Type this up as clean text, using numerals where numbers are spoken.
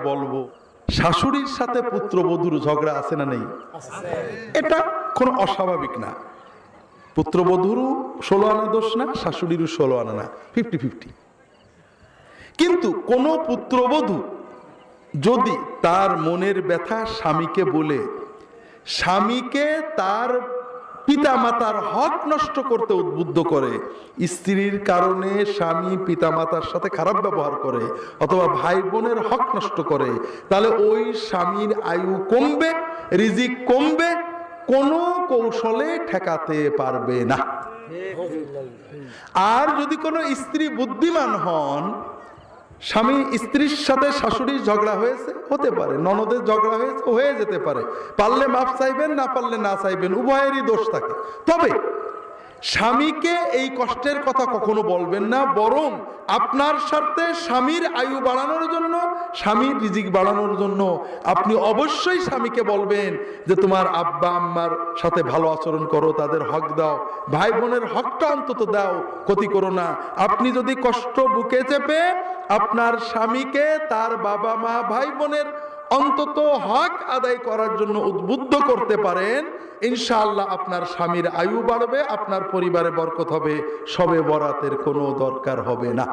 বলবো, শাশুড়ির সাথে পুত্রবধূর ঝগড়া আছে না নেই? এটা কোনো অস্বাভাবিক না। পুত্রবধূরও 16 আনা দোষ না, শাশুড়িরও 16 আনা না, 50-50। কিন্তু কোন পুত্রবধূ যদি তার মনের ব্যথা স্বামীকে বলে, স্বামীকে তার পিতামাতার হক নষ্ট করতে উদ্বুদ্ধ করে, স্ত্রীর কারণে স্বামী পিতামাতার সাথে খারাপ ব্যবহার করে অথবা ভাই বোনের হক নষ্ট করে, তাহলে ওই স্বামীর আয়ু কমবে, রিজিক কমবে, কোনো কৌশলে ঠেকাতে পারবে না। আর যদি কোনো স্ত্রী বুদ্ধিমান হন, স্বামী স্ত্রীর সাথে শাশুড়ির ঝগড়া হয়েছে, হতে পারে, ননদের ঝগড়া হয়েছে, হয়ে যেতে পারে, পারলে মাপ চাইবেন, না পারলে না চাইবেন, উভয়েরই দোষ থাকে। তবে স্বামীকে এই কষ্টের কথা কখনো বলবেন না, বরং আপনার স্বার্থে স্বামীর আয়ু বাড়ানোর জন্য, স্বামীর রিজিক বাড়ানোর জন্য আপনি অবশ্যই স্বামীকে বলবেন যে তোমার আব্বা আম্মার সাথে ভালো আচরণ করো, তাদের হক দাও, ভাই বোনের হকটা অন্তত দাও, ক্ষতি করো না। আপনি যদি কষ্ট বুকে চেপে আপনার স্বামীকে তার বাবা মা ভাই বোনের অন্তত হক আদায় করার জন্য উদ্বুদ্ধ করতে পারেন, ইনশাআল্লাহ আপনার স্বামীর আয়ু বাড়বে, আপনার পরিবারে বরকত হবে, শবে বরাতের কোনো দরকার হবে না।